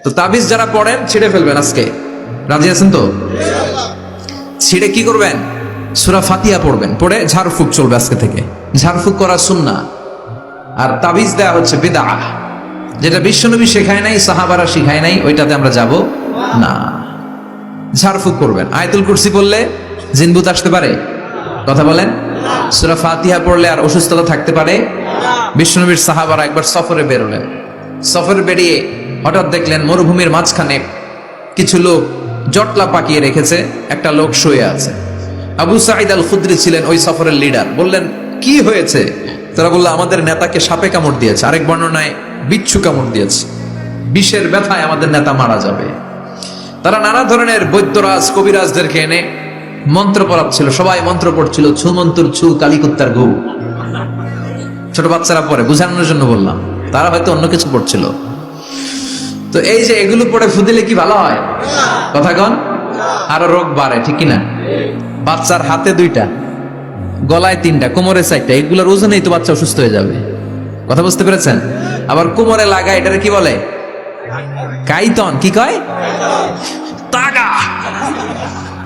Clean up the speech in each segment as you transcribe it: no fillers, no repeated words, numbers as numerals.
তো তাবিজ যারা পড়েন ছিঁড়ে ফেলবেন আজকে, রাজি আছেন তো? ছিঁড়ে কি করবেন? সূরা ফাতিহা পড়বেন, পড়ে ঝাড়ফুঁক চলবে আজকে থেকে। ঝাড়ফুঁক করা সুন্নাহ। আর তাবিজ দেয়া হচ্ছে বিদআহ, যেটা বিশ্বনবী শেখায় নাই, সাহাবারা শিখায় নাই, ওইটাতে আমরা যাব না। ঝাড়ফুঁক করবেন। আয়াতুল কুরসি পড়লে জিনভূত আসতে পারে? কথা বলেন। সূরা ফাতিহা পড়লে আর অসুস্থতা থাকতে পারে? বিশ্বনবীর সাহাবারা একবার সফরে বেরোলেন। সফরে বেরিয়ে হঠাৎ দেখলেন মরুভূমির মাঝখানে কিছু লোক জটলা পাকিয়ে রেখেছে, একটা লোক শুয়ে আছে। আবু সাঈদ আল খুদরি ছিলেন ওই সফরের লিডার। বললেন, কি হয়েছে? তারা বলল, আমাদের নেতাকে সাপে কামড় দিয়েছে, আরেক বর্ণনায় বিচ্ছু কামড় দিয়েছে, বিষের ব্যথায় আমাদের নেতা মারা যাবে। তারা নানা ধরনের বৈদ্যরাজ কবিরাজদেরকে এনে মন্ত্র পড়াচ্ছিল, সবাই মন্ত্র পড়ছিল, ছু মন্ত্র ছু, কালিকুত্তার ঘু। ছোট বাচ্চারা পড়ে, বুঝানোর জন্য বললাম, তারা হয়তো অন্য কিছু পড়ছিল। তো এই যে এগুলো পড়ে ফু দিলে কি ভালো হয়? কথা কন, আরো রোগ বাড়ে, ঠিক কিনা? বাচ্চার হাতে 2টা, গলায় 3টা, কোমরে 4টা, এগুলোর ওজনেই তো বাচ্চা অসুস্থ হয়ে যাবে। কথা বুঝতে পেরেছেন? আবার কোমরে লাগায়, এটারে কি বলে? কাইতন। কি কয়? তাগা।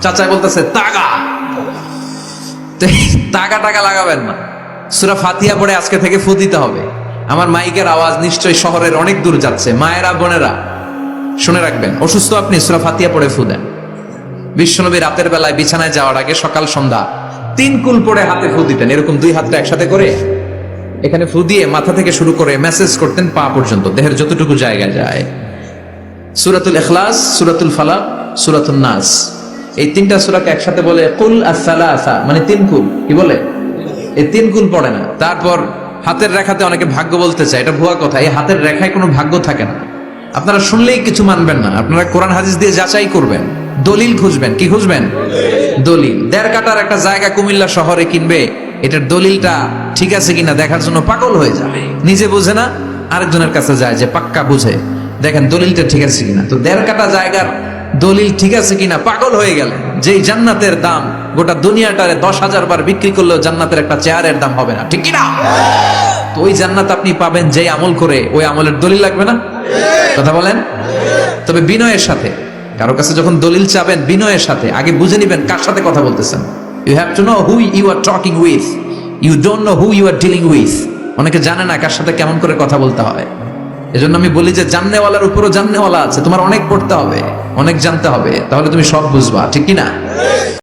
চাচা বলতেছে তাগা। তাগা টাগা লাগাবেন না। সূরা ফাতিহা পড়ে আজকে থেকে ফু দিতে হবে। আমার মাইকের আওয়াজ নিশ্চয়ই শহরের অনেক দূর যাচ্ছে। মায়েরা, বোনেরা শুনে রাখবেন, অসুস্থ আপনি সূরা ফাতিহা পড়ে ফু দেন। বিশ্বনবী রাতের বেলায় বিছানায় যাওয়ার আগে সকাল সন্ধ্যা 3 কুল পড়ে হাতে ফু দিতেন। এরকম 2 হাতটা একসাথে করে এখানে ফু দিয়ে মাথা থেকে শুরু করে মেসেজ করতেন পা পর্যন্ত, দেহের যতটুকু জায়গায় যায়। সূরাতুল ইখলাস, সূরাতুল ফালাক, সূরাতুন নাস, এই 3টা সূরাকে একসাথে বলে কুল আস-সালাসা, মানে 3 কুল। কি বলে? এই 3 কুল পড়ে না। তারপর হাতের রেখাতে অনেকে ভাগ্য বলতে চায়, এটা ভুয়া কথা। এই হাতের রেখায় কোনো ভাগ্য থাকে না। আপনারা শুনলেই কিছু মানবেন না, আপনারা কোরআন হাদিস দিয়ে যাচাই করবেন, দলিল খুঁজবেন। কি খুঁজবেন? দলিল। 1.5 কাঠার একটা জায়গা কুমিল্লা শহরে কিনবে, এটার দলিলটা ঠিক আছে কিনা দেখার জন্য পাগল হয়ে যাবে। নিজে বুঝে না, আরেকজনের কাছে যায় যে পাক্কা বুঝে, দেখেন দলিলটা ঠিক আছে কিনা। তো 1.5 কাঠা জায়গার দলিল ঠিক আছে কিনা পাগল হয়ে গেলেন। যেই জান্নাতের দাম গোটা দুনিয়াটারে 10,000 বার বিক্রি করলেও জান্নাতের একটা চেয়ারের দাম হবে না, ঠিক কিনা? তো ওই জান্নাত আপনি পাবেন যেই আমল করে, ওই আমলের দলিল লাগবে না? কথা বলেন। তবে বিনয়ের সাথে, কারো কাছে যখন দলিল চাবেন, বিনয়ের সাথে আগে বুঝে নিবেন কার সাথে কথা বলতেছেন। You have to know who you are talking with, you don't know who you are dealing with. অনেকে জানে না কার সাথে কেমন করে কথা বলতে হয়। এজন্য আমি বলি যে জাননেওয়ালার উপরও জাননেওয়ালা আছে। তোমার অনেক পড়তে হবে, অনেক জানতে হবে, তাহলে তুমি সব বুঝবা, ঠিক কিনা?